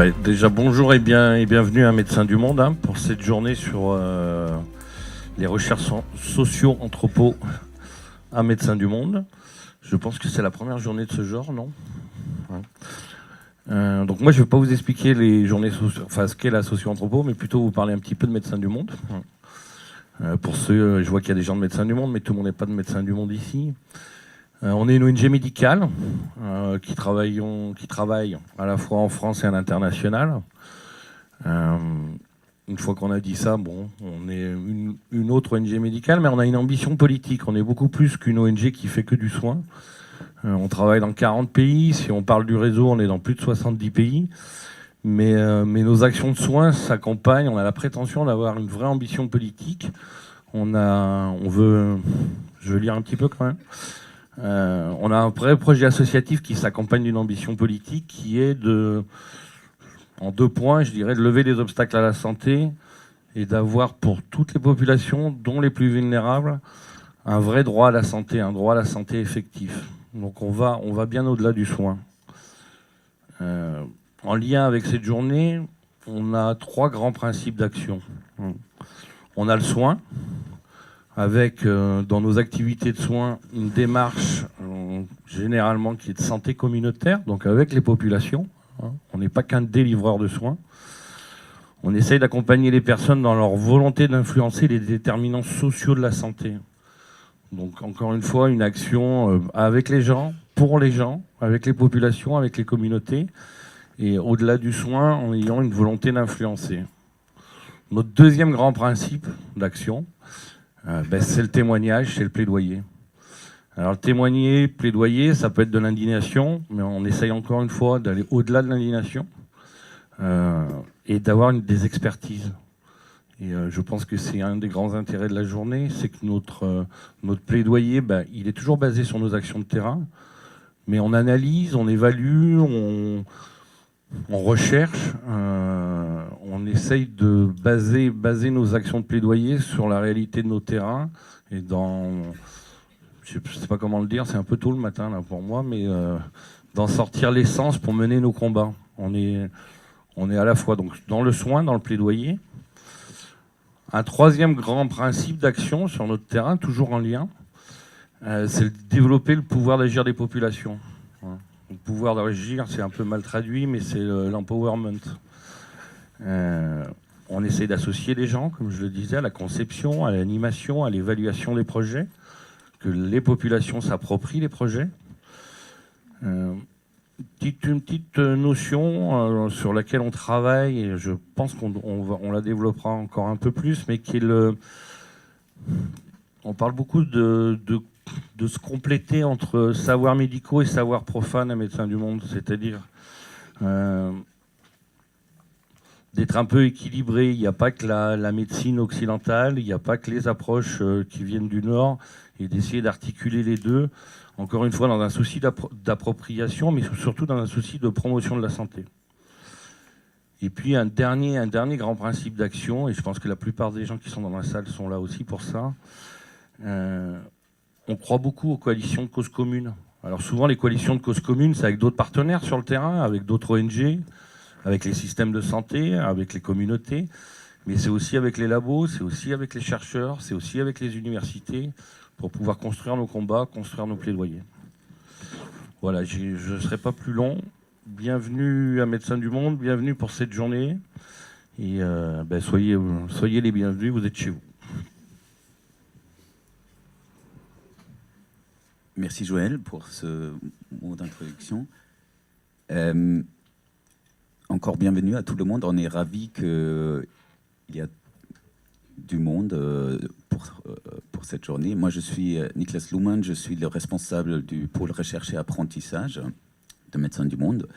Ouais, déjà bonjour et bienvenue à Médecins du Monde pour cette journée sur les recherches socio-anthropo à Médecins du Monde. Je pense que c'est la première journée de ce genre, non? Donc moi je ne vais pas vous expliquer les journées ce qu'est la socio-anthropo, mais plutôt vous parler un petit peu de Médecins du Monde. Pour ceux, je vois qu'il y a des gens de Médecins du Monde, mais tout le monde n'est pas de Médecins du Monde ici. On est une ONG médicale qui travaille à la fois en France et à l'international. Une fois qu'on a dit ça, bon, on est une autre ONG médicale, mais on a une ambition politique. On est beaucoup plus qu'une ONG qui fait que du soin. On travaille dans 40 pays. Si on parle du réseau, on est dans plus de 70 pays. Mais nos actions de soins s'accompagnent. On a la prétention d'avoir une vraie ambition politique. Je veux lire un petit peu quand même. On a un vrai projet associatif qui s'accompagne d'une ambition politique qui est en 2 points, je dirais, de lever les obstacles à la santé et d'avoir pour toutes les populations, dont les plus vulnérables, un vrai droit à la santé, un droit à la santé effectif. Donc on va bien au-delà du soin. En lien avec cette journée, on a 3 grands principes d'action. On a le soin, avec dans nos activités de soins une démarche généralement qui est de santé communautaire, donc avec les populations. On n'est pas qu'un délivreur de soins. On essaye d'accompagner les personnes dans leur volonté d'influencer les déterminants sociaux de la santé. Donc encore une fois, une action avec les gens, pour les gens, avec les populations, avec les communautés, et au-delà du soin, en ayant une volonté d'influencer. Notre deuxième grand principe d'action, c'est le témoignage, c'est le plaidoyer. Alors le plaidoyer, ça peut être de l'indignation, mais on essaye encore une fois d'aller au-delà de l'indignation et d'avoir des expertises. Et je pense que c'est un des grands intérêts de la journée, c'est que notre plaidoyer, il est toujours basé sur nos actions de terrain, mais on analyse, on évalue, on recherche, on essaye de baser nos actions de plaidoyer sur la réalité de nos terrains et je ne sais pas comment le dire, c'est un peu tôt le matin là pour moi, mais d'en sortir l'essence pour mener nos combats. On est à la fois donc dans le soin, dans le plaidoyer. Un troisième grand principe d'action sur notre terrain, toujours en lien, c'est de développer le pouvoir d'agir des populations. Le pouvoir d'agir, c'est un peu mal traduit, mais c'est l'empowerment. On essaie d'associer les gens, comme je le disais, à la conception, à l'animation, à l'évaluation des projets, que les populations s'approprient les projets. Une petite notion sur laquelle on travaille, et je pense qu'on la développera encore un peu plus, mais qui est on parle beaucoup de se compléter entre savoirs médicaux et savoirs profanes à Médecins du Monde, c'est-à-dire d'être un peu équilibré. Il n'y a pas que la médecine occidentale, il n'y a pas que les approches qui viennent du Nord, et d'essayer d'articuler les deux, encore une fois dans un souci d'appropriation, mais surtout dans un souci de promotion de la santé. Et puis un dernier grand principe d'action, et je pense que la plupart des gens qui sont dans la salle sont là aussi pour ça, on croit beaucoup aux coalitions de causes communes. Alors souvent les coalitions de causes communes, c'est avec d'autres partenaires sur le terrain, avec d'autres ONG, avec les systèmes de santé, avec les communautés, mais c'est aussi avec les labos, c'est aussi avec les chercheurs, c'est aussi avec les universités, pour pouvoir construire nos combats, construire nos plaidoyers. Voilà, je ne serai pas plus long. Bienvenue à Médecins du Monde, bienvenue pour cette journée. Et soyez les bienvenus, vous êtes chez vous. Merci Joël pour ce mot d'introduction. Encore bienvenue à tout le monde. On est ravis qu'il y a du monde pour cette journée. Moi, je suis Niklas Luhmann, je suis le responsable du pôle recherche et apprentissage de Médecins du Monde.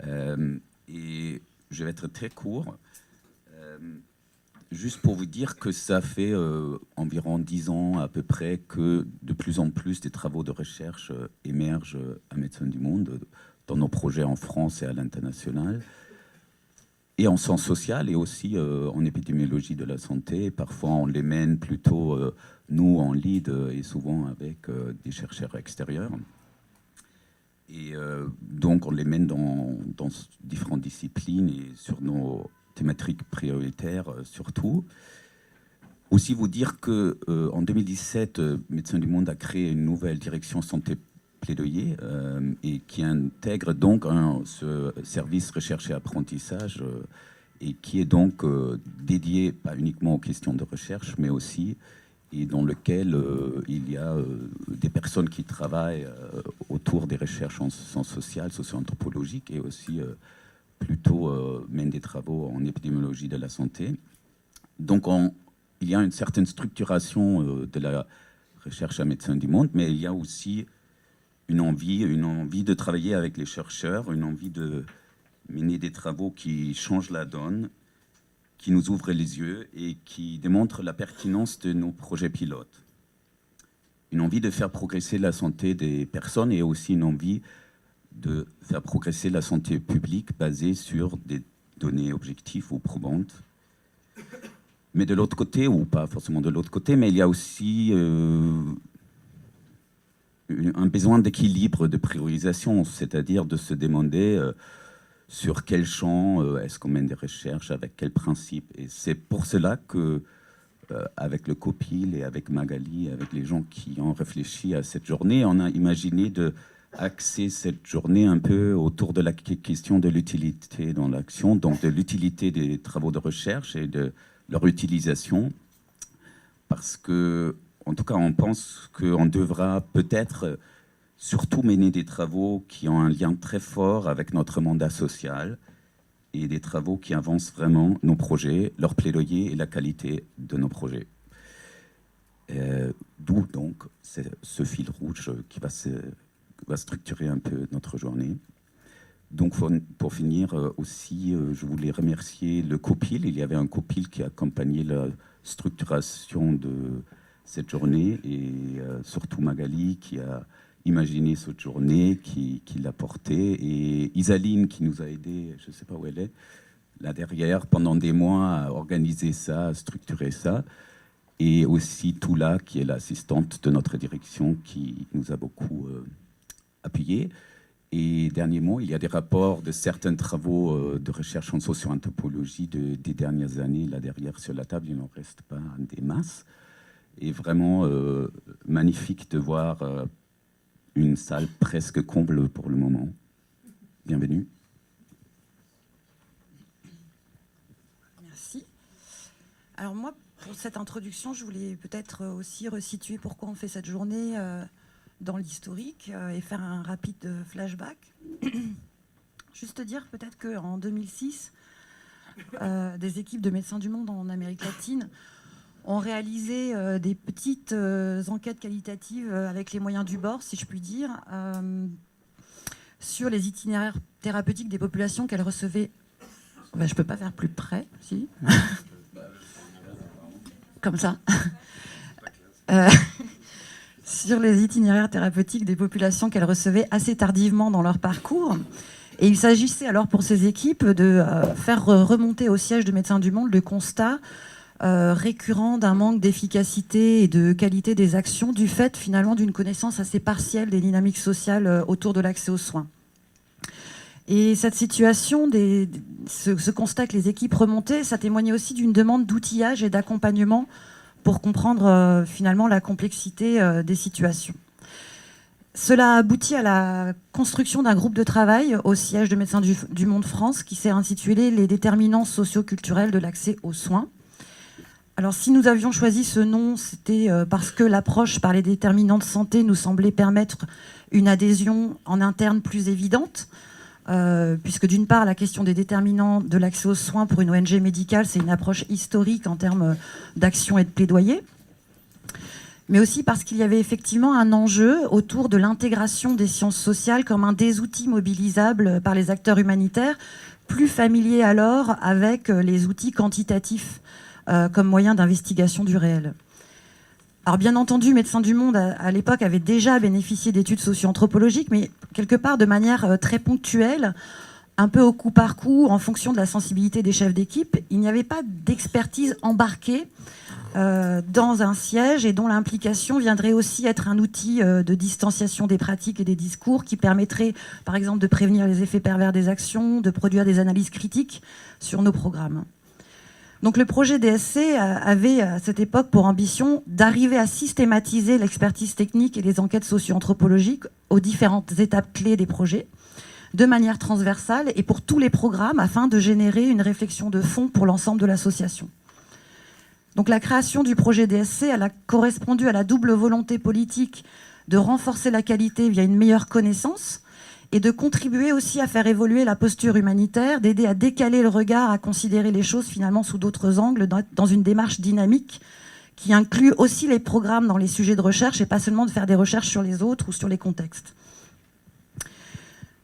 Et je vais être très court. Juste pour vous dire que ça fait environ 10 ans à peu près que de plus en plus des travaux de recherche émergent à Médecins du Monde dans nos projets en France et à l'international, et en sciences sociales et aussi en épidémiologie de la santé. Parfois, on les mène plutôt, nous, en lead, et souvent avec des chercheurs extérieurs. Et donc, on les mène dans différentes disciplines et sur nos thématiques prioritaires surtout. Aussi vous dire qu'en 2017, Médecins du Monde a créé une nouvelle direction santé plaidoyer et qui intègre donc ce service recherche et apprentissage et qui est donc dédié pas uniquement aux questions de recherche, mais aussi et dans lequel il y a des personnes qui travaillent autour des recherches en sciences sociales, socio-anthropologiques et aussi plutôt mènent des travaux en épidémiologie de la santé. Donc il y a une certaine structuration de la recherche à Médecins du Monde, mais il y a aussi une envie de travailler avec les chercheurs, une envie de mener des travaux qui changent la donne, qui nous ouvrent les yeux et qui démontrent la pertinence de nos projets pilotes. Une envie de faire progresser la santé des personnes et aussi une envie de faire progresser la santé publique basée sur des données objectives ou probantes. Mais de l'autre côté, ou pas forcément de l'autre côté, mais il y a aussi un besoin d'équilibre, de priorisation, c'est-à-dire de se demander sur quel champ est-ce qu'on mène des recherches, avec quels principes. Et c'est pour cela que, avec le COPIL et avec Magali, avec les gens qui ont réfléchi à cette journée, on a imaginé d'axer cette journée un peu autour de la question de l'utilité dans l'action, donc de l'utilité des travaux de recherche et de leur utilisation, parce que, en tout cas, on pense qu'on devra peut-être surtout mener des travaux qui ont un lien très fort avec notre mandat social et des travaux qui avancent vraiment nos projets, leur plaidoyer et la qualité de nos projets. D'où donc ce fil rouge qui va structurer un peu notre journée. Donc pour finir aussi, je voulais remercier le COPIL. Il y avait un COPIL qui accompagnait la structuration de cette journée et surtout Magali qui a imaginé cette journée, qui l'a portée, et Isaline qui nous a aidés, je ne sais pas où elle est, là derrière, pendant des mois à organiser ça, à structurer ça, et aussi Toula qui est l'assistante de notre direction qui nous a beaucoup appuyés. Et dernier mot, il y a des rapports de certains travaux de recherche en socio-anthropologie des dernières années, là derrière sur la table, il n'en reste pas des masses. Et vraiment magnifique de voir une salle presque comble pour le moment. Bienvenue. Merci. Alors moi, pour cette introduction, je voulais peut-être aussi resituer pourquoi on fait cette journée dans l'historique et faire un rapide flashback. Juste dire peut-être qu'en 2006, des équipes de Médecins du Monde en Amérique latine ont réalisé des petites enquêtes qualitatives avec les moyens du bord, si je puis dire, sur les itinéraires thérapeutiques des populations qu'elles recevaient. Ben, je ne peux pas faire plus près, si. Comme ça. Sur les itinéraires thérapeutiques des populations qu'elles recevaient assez tardivement dans leur parcours. Et il s'agissait alors pour ces équipes de faire remonter au siège de Médecins du Monde le constat récurrent d'un manque d'efficacité et de qualité des actions du fait finalement d'une connaissance assez partielle des dynamiques sociales autour de l'accès aux soins. Et cette situation, ce constat que les équipes remontaient, ça témoignait aussi d'une demande d'outillage et d'accompagnement pour comprendre finalement la complexité des situations. Cela a abouti à la construction d'un groupe de travail au siège de Médecins du Monde France qui s'est intitulé « Les déterminants socio-culturels de l'accès aux soins ». Alors, si nous avions choisi ce nom, c'était parce que l'approche par les déterminants de santé nous semblait permettre une adhésion en interne plus évidente, puisque d'une part, la question des déterminants de l'accès aux soins pour une ONG médicale, c'est une approche historique en termes d'action et de plaidoyer, mais aussi parce qu'il y avait effectivement un enjeu autour de l'intégration des sciences sociales comme un des outils mobilisables par les acteurs humanitaires, plus familiers alors avec les outils quantitatifs comme moyen d'investigation du réel. Alors bien entendu, Médecins du Monde, à l'époque, avait déjà bénéficié d'études socio-anthropologiques, mais quelque part de manière très ponctuelle, un peu au coup par coup, en fonction de la sensibilité des chefs d'équipe. Il n'y avait pas d'expertise embarquée dans un siège et dont l'implication viendrait aussi être un outil de distanciation des pratiques et des discours qui permettrait, par exemple, de prévenir les effets pervers des actions, de produire des analyses critiques sur nos programmes. Donc le projet DSC avait à cette époque pour ambition d'arriver à systématiser l'expertise technique et les enquêtes socio-anthropologiques aux différentes étapes clés des projets, de manière transversale et pour tous les programmes, afin de générer une réflexion de fond pour l'ensemble de l'association. Donc la création du projet DSC, elle a correspondu à la double volonté politique de renforcer la qualité via une meilleure connaissance et de contribuer aussi à faire évoluer la posture humanitaire, d'aider à décaler le regard, à considérer les choses finalement sous d'autres angles, dans une démarche dynamique qui inclut aussi les programmes dans les sujets de recherche et pas seulement de faire des recherches sur les autres ou sur les contextes.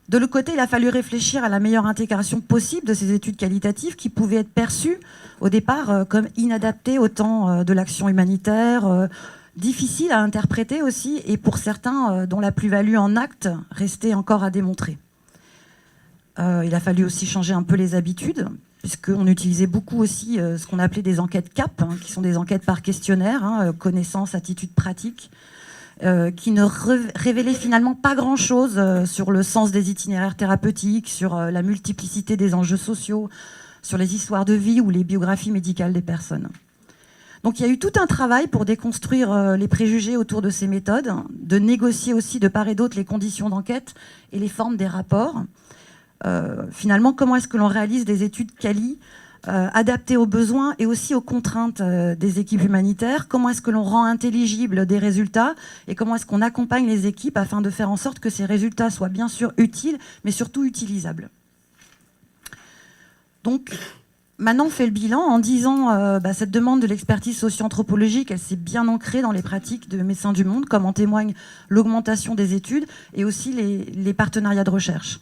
De l'autre côté, il a fallu réfléchir à la meilleure intégration possible de ces études qualitatives qui pouvaient être perçues au départ comme inadaptées au temps de l'action humanitaire, difficiles à interpréter aussi, et pour certains dont la plus-value en actes restait encore à démontrer. Il a fallu aussi changer un peu les habitudes, puisqu'on utilisait beaucoup aussi ce qu'on appelait des enquêtes CAP, qui sont des enquêtes par questionnaire, connaissances, attitudes, pratiques, qui ne révélaient finalement pas grand-chose sur le sens des itinéraires thérapeutiques, sur la multiplicité des enjeux sociaux, sur les histoires de vie ou les biographies médicales des personnes. Donc il y a eu tout un travail pour déconstruire les préjugés autour de ces méthodes, de négocier aussi de part et d'autre les conditions d'enquête et les formes des rapports. Finalement, comment est-ce que l'on réalise des études quali adaptées aux besoins et aussi aux contraintes des équipes humanitaires? Comment est-ce que l'on rend intelligibles des résultats et comment est-ce qu'on accompagne les équipes afin de faire en sorte que ces résultats soient bien sûr utiles, mais surtout utilisables? Donc, maintenant, on fait le bilan en disant cette demande de l'expertise socio-anthropologique, elle s'est bien ancrée dans les pratiques de Médecins du Monde, comme en témoigne l'augmentation des études et aussi les partenariats de recherche.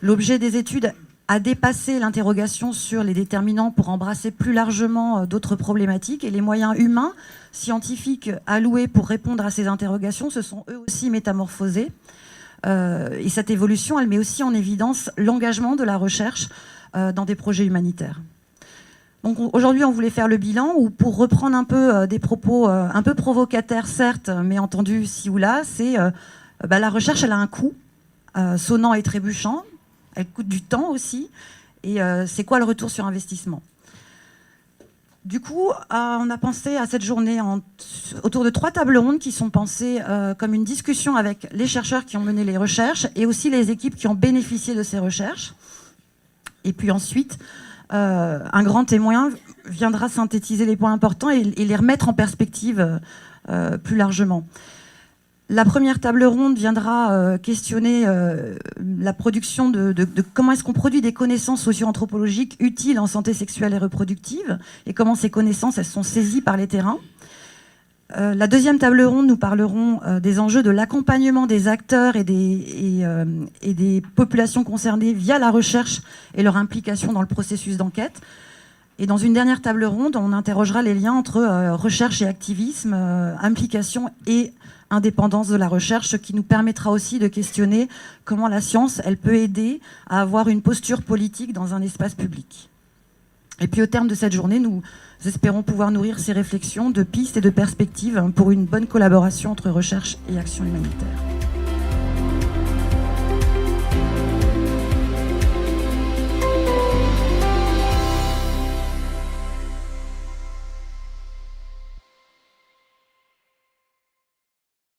L'objet des études a dépassé l'interrogation sur les déterminants pour embrasser plus largement d'autres problématiques, et les moyens humains, scientifiques alloués pour répondre à ces interrogations se sont eux aussi métamorphosés. Et cette évolution, elle met aussi en évidence l'engagement de la recherche dans des projets humanitaires. Donc aujourd'hui, on voulait faire le bilan, ou pour reprendre un peu des propos un peu provocataires, certes, mais entendus ci ou là, c'est la recherche, elle a un coût, sonnant et trébuchant, elle coûte du temps aussi, et c'est quoi le retour sur investissement? Du coup, on a pensé à cette journée autour de 3 tables rondes qui sont pensées comme une discussion avec les chercheurs qui ont mené les recherches et aussi les équipes qui ont bénéficié de ces recherches. Et puis ensuite, un grand témoin viendra synthétiser les points importants et les remettre en perspective plus largement. La première table ronde viendra questionner la production de comment est-ce qu'on produit des connaissances socio-anthropologiques utiles en santé sexuelle et reproductive et comment ces connaissances elles sont saisies par les terrains. La deuxième table ronde, nous parlerons des enjeux de l'accompagnement des acteurs et des populations concernées via la recherche et leur implication dans le processus d'enquête. Et dans une dernière table ronde, on interrogera les liens entre recherche et activisme, implication et indépendance de la recherche, ce qui nous permettra aussi de questionner comment la science, elle peut aider à avoir une posture politique dans un espace public. Et puis au terme de cette journée, nous espérons pouvoir nourrir ces réflexions de pistes et de perspectives pour une bonne collaboration entre recherche et action humanitaire.